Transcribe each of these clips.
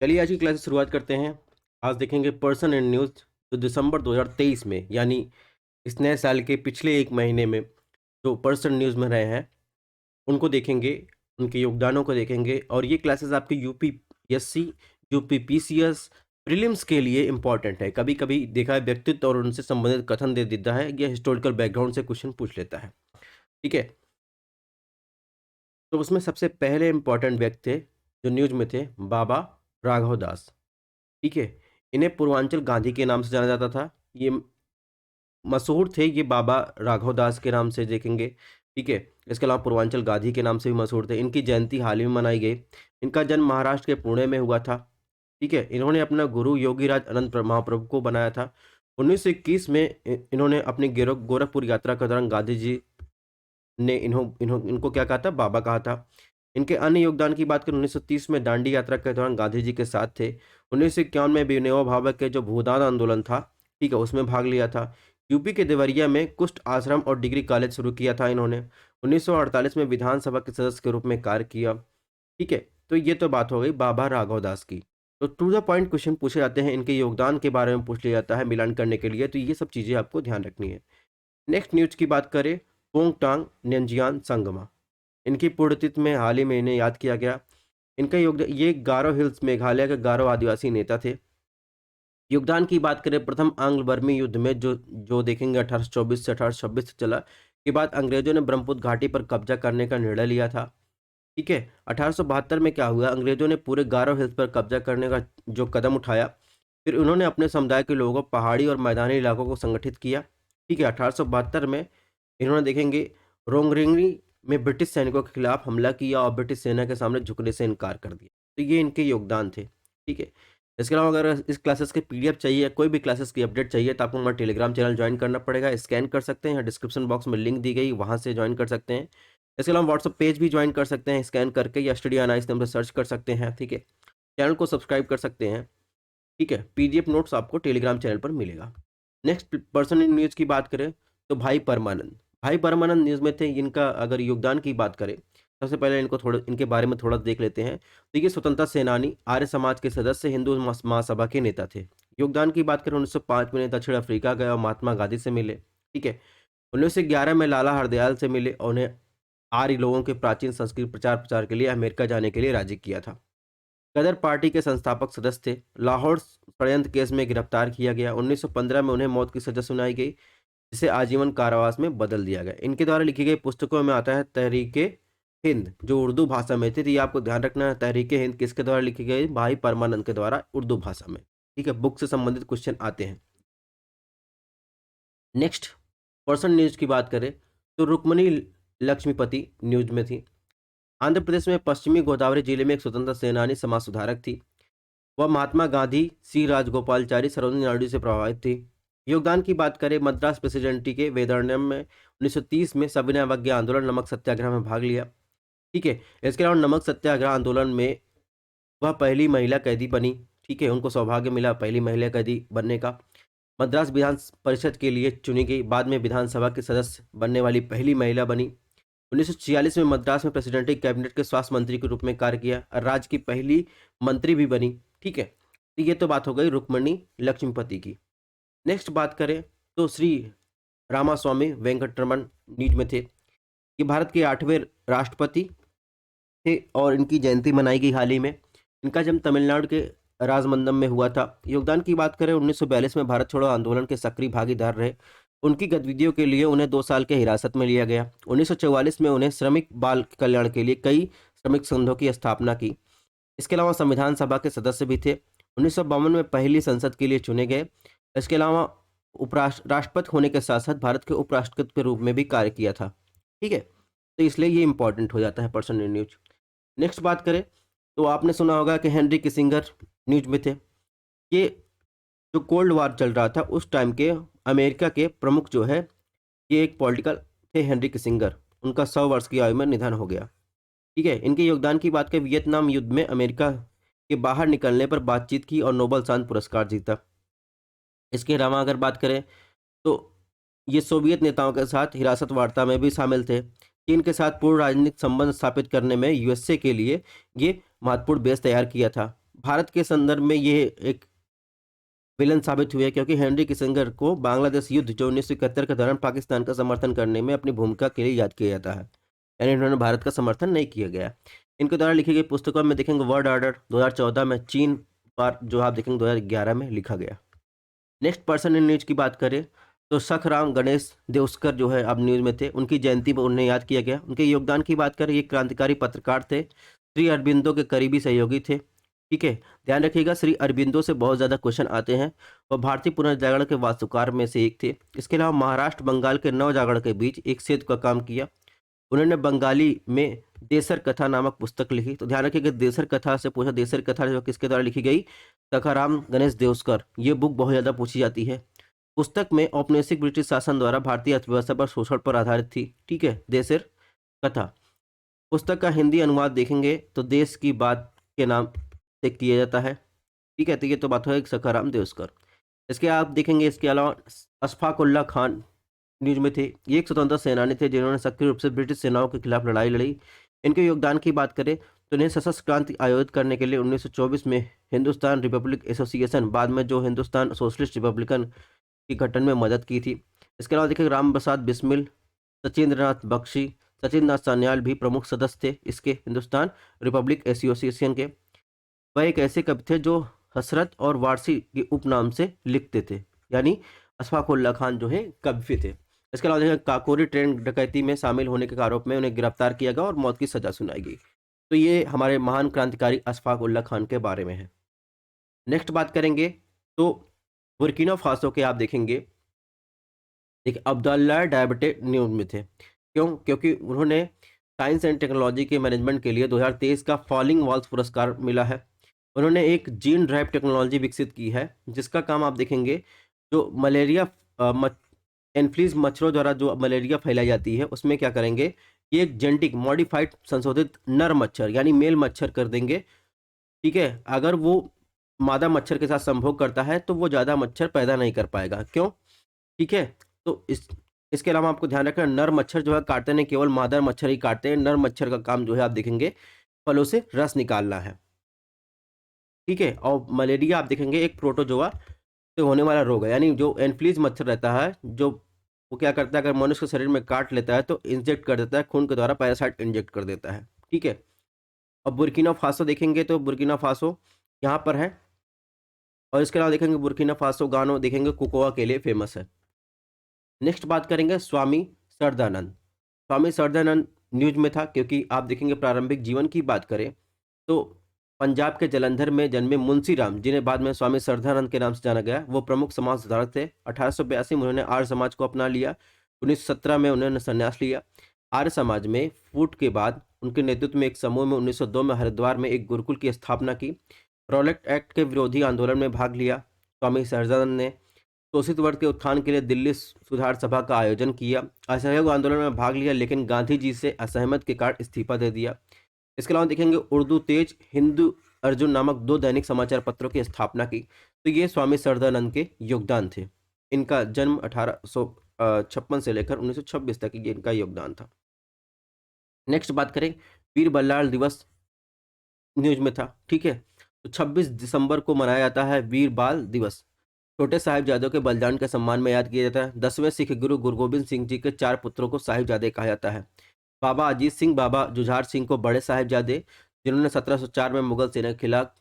चलिए आज की क्लास से शुरुआत करते हैं। आज देखेंगे पर्सन एंड न्यूज़ जो दिसंबर 2023 में यानी इस नए साल के पिछले 1 महीने में जो पर्सन न्यूज़ में रहे हैं, उनको देखेंगे, उनके योगदानों को देखेंगे और ये क्लासेस आपके यूपीएससी, यूपीपीसीएस, प्रीलिम्स के लिए इम्पोर्टेंट है। कभी-कभी देखा है व्यक्तित्व और उनसे संबंधित कथन दे देता है या हिस्टोरिकल बैकग्राउंड से क्वेश्चन पूछ लेता है। ठीक है? तो उसमें सबसे पहले इम्पोर्टेंट व्यक्ति थे, जो न्यूज़ में थे, बाबा राघव दास। ठीक है? इन्हें पूर्वांचल गांधी के नाम से जाना जाता था। ये मशहूर थे ये बाबा राघव दास के नाम से देखेंगे, ठीक है? इसके अलावा पूर्वांचल गांधी के नाम से भी मशहूर थे। इनकी जयंती हाल ही में मनाई गई। इनका जन्म महाराष्ट्र के पुणे में हुआ था, ठीक है? इन्होंने अपना गुरु योगीराज अनंत महाप्रभु को बनाया था। 1921 में इन्होंने अपनी गोरखपुर यात्रा के दौरान गांधी जी ने इनको क्या कहा था? बाबा कहा था। इनके अन्य योगदान की बात करें 1930 में दांडी यात्रा के दौरान गांधी जी के साथ थे। 1951 में विनोबा भावे के जो भूदान आंदोलन था, ठीक है, उसमें भाग लिया था। यूपी के देवरिया में कुष्ठ आश्रम और डिग्री कॉलेज शुरू किया था इन्होंने। 1948 में विधानसभा के सदस्य के रूप में कार्य किया, ठीक है। तो ये तो बात हो गई बाबा राघव दास की। तो टू द पॉइंट क्वेश्चन पूछे जाते हैं, इनके योगदान के बारे में पूछ लिया जाता है मिलान करने के लिए, तो ये सब चीज़ें आपको ध्यान रखनी है। नेक्स्ट न्यूज़ की बात करें, पोंगटांग न्यंजियान संगमा। इनकी पुण्यतिथि में हाल ही में इन्हें याद किया गया। इनका योगदान, ये गारो हिल्स मेघालय के गारो आदिवासी नेता थे। योगदान की बात करें, प्रथम आंग्ल बर्मी युद्ध में जो जो देखेंगे 1824 से 1826 चला, के बाद अंग्रेजों ने ब्रह्मपुत्र घाटी पर कब्जा करने का निर्णय लिया था, ठीक है। 1872 में क्या हुआ, अंग्रेजों ने पूरे गारो हिल्स पर कब्जा करने का जो कदम उठाया, फिर उन्होंने अपने समुदाय के लोगों को पहाड़ी और मैदानी इलाकों को संगठित किया, ठीक है। 1872 में इन्होंने देखेंगे रोंगरिंगी में ब्रिटिश सैनिकों के खिलाफ हमला किया और ब्रिटिश सेना के सामने झुकने से इनकार कर दिया। तो ये इनके योगदान थे, ठीक है। इसके अलावा अगर इस क्लासेस के पीडीएफ चाहिए या कोई भी क्लासेस की अपडेट चाहिए तो आपको हमारा टेलीग्राम चैनल ज्वाइन करना पड़ेगा। स्कैन कर सकते हैं या डिस्क्रिप्शन बॉक्स में लिंक दी गई, वहाँ से ज्वाइन कर सकते हैं। इसके अलावा व्हाट्सएप पेज भी ज्वाइन कर सकते हैं स्कैन करके, या स्टडी ऑन आइस नाम से सर्च कर सकते हैं, ठीक है। चैनल को सब्सक्राइब कर सकते हैं, ठीक है। पीडीएफ नोट्स आपको टेलीग्राम चैनल पर मिलेगा। नेक्स्ट पर्सन इन न्यूज़ की बात करें तो भाई परमानंद। भाई परमानंद न्यूज़ में थे। इनका अगर योगदान की बात करें, सबसे पहले इनको थोड़ा इनके बारे में थोड़ा देख लेते हैं। तो ये स्वतंत्रता सेनानी, आर्य समाज के सदस्य, हिंदू महासभा के नेता थे। योगदान की बात करें 1905 में दक्षिण अफ्रीका गए और महात्मा गांधी से मिले, ठीक है। 1911 में लाला हरदयाल से मिले और उन्हें आर्य लोगों के प्राचीन संस्कृति प्रचार के लिए अमेरिका जाने के लिए राजी किया था। गदर पार्टी के संस्थापक सदस्य थे। लाहौर षड्यंत्र केस में गिरफ्तार किया गया। 1915 में उन्हें मौत की सजा सुनाई गई, जिसे आजीवन कारावास में बदल दिया गया। इनके द्वारा लिखी गई पुस्तकों में आता है तहरीके हिंद, जो उर्दू भाषा में थी। तो ये आपको ध्यान रखना है, तहरीके हिंद किसके द्वारा लिखी गई? भाई परमानंद के द्वारा, उर्दू भाषा में, ठीक है। बुक से संबंधित क्वेश्चन आते हैं। नेक्स्ट पर्सन न्यूज की बात करें तो रुक्मणी लक्ष्मीपति न्यूज में थी। आंध्र प्रदेश में पश्चिमी गोदावरी जिले में एक स्वतंत्रता सेनानी, समाज सुधारक थी। वह महात्मा गांधी, सी राजगोपालचारी, सरोजिनी नायडू से प्रभावित थी। योगदान की बात करें, मद्रास प्रेसिडेंटी के वेदारण्यम में 1930 में सविनय अवज्ञा आंदोलन, नमक सत्याग्रह में भाग लिया, ठीक है। इसके अलावा नमक सत्याग्रह आंदोलन में वह पहली महिला कैदी बनी, ठीक है। उनको सौभाग्य मिला पहली महिला कैदी बनने का। मद्रास विधान परिषद के लिए चुनी गई, बाद में विधानसभा के सदस्य बनने वाली पहली महिला बनी। 1946 में मद्रास में प्रेसिडेंटी कैबिनेट के स्वास्थ्य मंत्री के रूप में कार्य किया और राज्य की पहली मंत्री भी बनी, ठीक है। तो ये तो बात हो गई रुक्मणी लक्ष्मीपति की। नेक्स्ट बात करें तो श्री रामास्वामी वेंकटरमन न्यूज में थे। ये भारत के 8वें राष्ट्रपति थे और इनकी जयंती मनाई गई हाल ही में। इनका जन्म तमिलनाडु के राजमंदम में हुआ था। योगदान की बात करें 1942 में भारत छोड़ो आंदोलन के सक्रिय भागीदार रहे। उनकी गतिविधियों के लिए उन्हें 2 साल के हिरासत में लिया गया। 1944 में उन्हें श्रमिक बाल कल्याण के लिए कई श्रमिक संघों की स्थापना की। इसके अलावा संविधान सभा के सदस्य भी थे। 1952 में पहली संसद के लिए चुने गए। इसके अलावा राष्ट्रपति होने के साथ साथ भारत के उपराष्ट्रपति के रूप में भी कार्य किया था, ठीक है। तो इसलिए ये इंपॉर्टेंट हो जाता है पर्सन इन न्यूज। नेक्स्ट बात करें तो आपने सुना होगा कि हेनरी किसिंगर न्यूज में थे। ये जो कोल्ड वार चल रहा था उस टाइम के अमेरिका के प्रमुख जो है, ये एक पॉलिटिकल थे हेनरी किसिंगर। उनका 100 वर्ष की आयु में निधन हो गया, ठीक है। इनके योगदान की बात करें, वियतनाम युद्ध में अमेरिका के बाहर निकलने पर बातचीत की और नोबेल शांति पुरस्कार जीता। इसके अलावा अगर बात करें तो ये सोवियत नेताओं के साथ हिरासत वार्ता में भी शामिल थे। चीन के साथ पूर्ण राजनीतिक संबंध स्थापित करने में यूएसए के लिए ये महत्वपूर्ण बेस तैयार किया था। भारत के संदर्भ में ये एक विलन साबित हुए, क्योंकि हेनरी किसिंजर को बांग्लादेश युद्ध जो 1971 के दौरान पाकिस्तान का समर्थन करने में अपनी भूमिका के लिए याद किया जाता है, यानी इन्होंने भारत का समर्थन नहीं किया गया। इनके द्वारा लिखी गई पुस्तकों में देखेंगे वर्ल्ड ऑर्डर 2014 में, चीन पर जो आप देखेंगे 2011 में लिखा गया। नेक्स्ट पर्सन इन न्यूज की बात करें तो सखराम गणेश देउस्कर जो है अब न्यूज में थे, उनकी जयंती पर उन्हें याद किया गया। उनके योगदान की बात करें, ये क्रांतिकारी पत्रकार थे, श्री अरबिंदो के करीबी सहयोगी थे। ठीक है, ध्यान रखिएगा श्री अरबिंदो से बहुत ज़्यादा क्वेश्चन आते हैं। वह भारतीय पुनर्जागरण के वास्तुकार में से एक थे। इसके अलावा महाराष्ट्र बंगाल के नवजागरण के बीच एक सेतु का काम किया। उन्होंने बंगाली में देसर कथा नामक पुस्तक लिखी। तो ध्यान रखिएगा देसर कथा से पूछा, देसर कथा जो किसके द्वारा लिखी गई, सखाराम गणेश देउस्कर। ये बुक बहुत ज़्यादा पूछी जाती है। पुस्तक में औपनिवेशिक ब्रिटिश शासन द्वारा भारतीय अर्थव्यवस्था पर शोषण पर आधारित थी। ठीक है, देसर कथा। पुस्तक का हिंदी अनुवाद देखेंगे तो देश की बात के नाम से किया जाता है। ठीक है, तो ये तो बात है सखाराम देउस्कर। इसके आप देखेंगे, इसके अलावा अशफाक उल्लाह खान न्यूज में थे। ये एक स्वतंत्रता सेनानी थे जिन्होंने सक्रिय रूप से ब्रिटिश सेनाओं के खिलाफ लड़ाई लड़ी। इनके योगदान की बात करें तो इन्हें सशस्त्र क्रांति आयोजित करने के लिए 1924 में हिंदुस्तान रिपब्लिक एसोसिएशन, बाद में जो हिंदुस्तान सोशलिस्ट रिपब्लिकन की गठन में मदद की थी। इसके अलावा देखिए राम प्रसाद बिस्मिल, सचिंद्र नाथ बख्शी, सचिंद्र नाथ सान्याल भी प्रमुख सदस्य थे इसके हिंदुस्तान रिपब्लिक एसोसिएशन के। वह एक ऐसे कवि थे जो हसरत और वारसी के उपनाम से लिखते थे, यानी अशफाक उल्लाह खान जो है कवि थे। इसके अलावा देखिए काकोरी ट्रेन डकैती में शामिल होने के आरोप में उन्हें गिरफ्तार किया गया और मौत की सजा सुनाई गई। तो ये हमारे महान क्रांतिकारी अशफाक उल्लाह खान के बारे में है। नेक्स्ट बात करेंगे तो बुर्किना फासो के आप देखेंगे, देखिए अब्दुल्ला डायबटे न्यूज में थे। क्यों? क्योंकि उन्होंने साइंस एंड टेक्नोलॉजी के मैनेजमेंट के लिए 2023 का फॉलिंग वॉल्स पुरस्कार मिला है। उन्होंने एक जीन ड्राइव टेक्नोलॉजी विकसित की है जिसका काम आप देखेंगे जो मलेरिया एनफ्लीज मच्छरों द्वारा जो मलेरिया फैलाई जाती है उसमें क्या करेंगे, ये एक जेनेटिक मॉडिफाइड संशोधित नर मच्छर यानी मेल मच्छर कर देंगे। ठीक है, अगर वो मादा मच्छर के साथ संभोग करता है तो वो ज़्यादा मच्छर पैदा नहीं कर पाएगा। क्यों? ठीक है, तो इसके अलावा आपको ध्यान रखना नर मच्छर जो है काटते नहीं, केवल मादा मच्छर ही काटते हैं। नर मच्छर का काम जो है आप देखेंगे फलों से रस निकालना है। ठीक है, और मलेरिया आप देखेंगे एक प्रोटोजोआ से होने वाला रोग है, यानी जो एनफ्लीज मच्छर रहता है जो वो क्या करता है, अगर मनुष्य के शरीर में काट लेता है तो इंजेक्ट कर देता है, खून के द्वारा पैरासाइट इंजेक्ट कर देता है। ठीक है, अब बुर्किना फासो देखेंगे तो बुर्किना फासो यहाँ पर है, और इसके अलावा देखेंगे बुर्किना फासो गानो देखेंगे कोकोआ के लिए फेमस है। नेक्स्ट बात करेंगे स्वामी सरदानंद। स्वामी सरदानंद न्यूज में था क्योंकि आप देखेंगे प्रारंभिक जीवन की बात करें तो पंजाब के जलंधर में जन्मे मुंशी राम, जिन्हें बाद में स्वामी सरदानंद के नाम से जाना गया, वो प्रमुख समाज सुधारक थे। 1882 में उन्होंने आर्य समाज को अपना लिया। 1917 में उन्होंने संन्यास लिया। आर्य समाज में फूट के बाद उनके नेतृत्व में एक समूह में 1902 में हरिद्वार में एक गुरुकुल की स्थापना की। रॉलेट एक्ट के विरोधी आंदोलन में भाग लिया। स्वामी सरदानंद ने शोषित वर्ग के उत्थान के लिए दिल्ली सुधार सभा का आयोजन किया। असहयोग आंदोलन में भाग लिया लेकिन गांधी जी से असहमत के कारण इस्तीफा दे दिया। इसके अलावा देखेंगे उर्दू तेज, हिंदू अर्जुन नामक 2 दैनिक समाचार पत्रों की स्थापना की। तो ये स्वामी सरदानंद के योगदान थे। इनका जन्म 1856 से लेकर 1926 तक ये इनका योगदान था। नेक्स्ट बात करें वीर बल्लाल दिवस न्यूज में था। ठीक है, तो 26 दिसंबर को मनाया जाता है वीर बाल दिवस। छोटे साहिबजादों के बलिदान के सम्मान में याद किया जाता है। 10वें सिख गुरु गुरु गोबिंद सिंह जी के 4 पुत्रों को साहिबजादे कहा जाता है। बाबा अजीत सिंह, बाबा जुझार सिंह को बड़े साहिबजादे, जिन्होंने 1704 में मुगल सेना के खिलाफ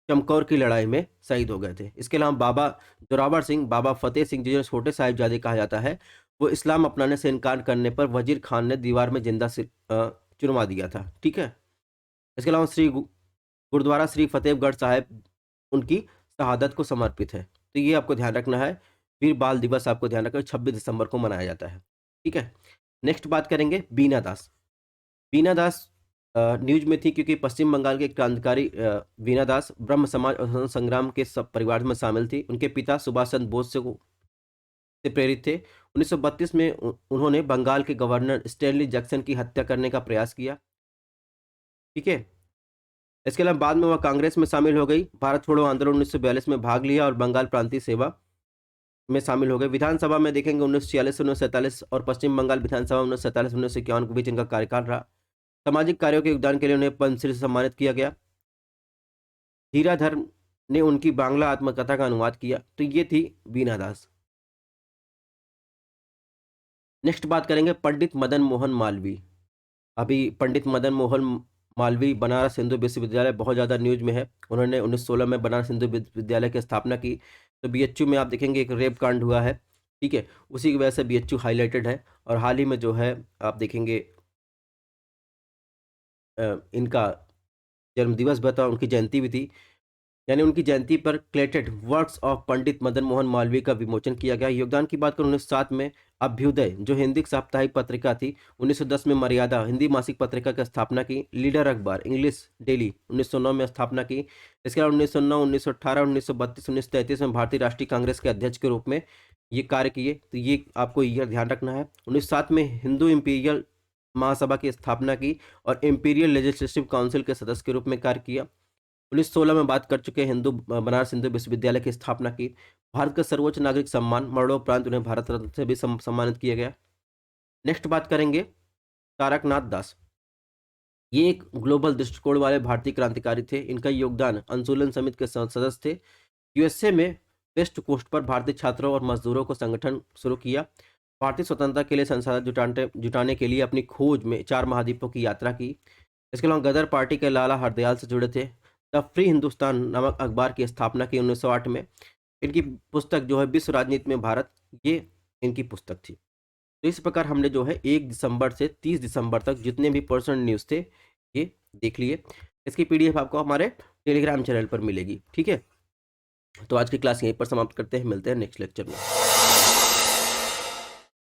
चमकौर की लड़ाई में शहीद हो गए थे। इसके अलावा बाबा जोरावर सिंह, बाबा फतेह सिंह जिन्हें छोटे साहिबजादे कहा जाता है, वो इस्लाम अपनाने से इनकार करने पर वजीर खान ने दीवार में जिंदा चुनवा दिया था। ठीक है, इसके अलावा गुरुद्वारा श्री फतेहगढ़ साहिब उनकी शहादत को समर्पित है। तो ये आपको ध्यान रखना है, वीर बाल दिवस आपको ध्यान रखना 26 दिसंबर को मनाया जाता है। ठीक है, नेक्स्ट बात करेंगे बीना दास। बीना दास न्यूज में थी क्योंकि पश्चिम बंगाल के क्रांतिकारी बीना दास ब्रह्म समाज और स्वतंत्रता संग्राम के सब परिवार में शामिल थी। उनके पिता सुभाष चंद्र बोस से प्रेरित थे। 1932 में उन्होंने बंगाल के गवर्नर स्टैनली जैक्सन की हत्या करने का प्रयास किया। ठीक है, इसके अलावा बाद में वह कांग्रेस में शामिल हो गई। भारत छोड़ो आंदोलन 1942 में भाग लिया और बंगाल प्रांतीय सेवा में शामिल हो गए। विधानसभा में देखेंगे 1946 से 1947 और पश्चिम बंगाल विधानसभा 1947 1951 के बीच इनका कार्यकाल रहा। सामाजिक कार्यों के योगदान के लिए उन्हें पद्मश्री से सम्मानित किया गया। धीराधर ने उनकी बांग्ला आत्मकथा का अनुवाद किया। तो ये थी वीणा दास। नेक्स्ट बात करेंगे पंडित मदन मोहन मालवीय। अभी पंडित मदन मोहन मालवीय बनारस हिंदू विश्वविद्यालय बहुत ज़्यादा न्यूज़ में है। उन्होंने 1916 में बनारस हिंदू विश्वविद्यालय की स्थापना की। तो बीएचयू में आप देखेंगे एक रेप कांड हुआ है, ठीक है, उसी की वजह से बीएचयू हाईलाइटेड है। और हाल ही में जो है आप देखेंगे इनका जन्मदिवस भी था, उनकी जयंती भी थी। यानी उनकी जयंती पर क्लेटेड वर्क्स ऑफ पंडित मदन मोहन मालवीय का विमोचन किया गया। योगदान की बात करें 1907 में अभ्युदय जो हिंदी साप्ताहिक पत्रिका थी, 1910 में मर्यादा हिंदी मासिक पत्रिका की स्थापना की। लीडर अखबार इंग्लिश डेली 1909 में स्थापना की। इसके अलावा 1909, 1918, 1932, 1933 में भारतीय राष्ट्रीय कांग्रेस के अध्यक्ष के रूप में ये कार्य किए। तो ये आपको ईयर ध्यान रखना है। 1907 में हिंदू इंपीरियल महासभा की स्थापना की और इंपीरियल लेजिस्लेटिव काउंसिल के सदस्य के रूप में कार्य किया। 1916 में बात कर चुके हैं, बनारस हिंदू विश्वविद्यालय की स्थापना की। भारत का सर्वोच्च नागरिक सम्मान मरणोपरांत उन्हें भारत रत्न से भी सम्मानित किया गया। नेक्स्ट बात करेंगे तारकनाथ दास। ये एक ग्लोबल दृष्टिकोण वाले भारतीय क्रांतिकारी थे। इनका योगदान अंशुलन समिति के सदस्य थे। यूएसए में वेस्ट कोस्ट पर भारतीय छात्रों और मजदूरों को संगठन शुरू किया। भारतीय स्वतंत्रता के लिए संसाधन जुटाने के लिए अपनी खोज में 4 महाद्वीपों की यात्रा की। इसके अलावा गदर पार्टी के लाला हरदयाल से जुड़े थे। द फ्री हिंदुस्तान नामक अखबार की स्थापना की 1908 में। इनकी पुस्तक जो है विश्व राजनीति में भारत, ये इनकी पुस्तक थी। तो इस प्रकार हमने जो है 1 दिसंबर से 30 दिसंबर तक जितने भी पर्सनल न्यूज़ थे ये देख लिए। इसकी पीडीएफ आपको हमारे टेलीग्राम चैनल पर मिलेगी, ठीक है। तो आज की क्लास यहीं पर समाप्त करते हैं, मिलते हैं नेक्स्ट लेक्चर में।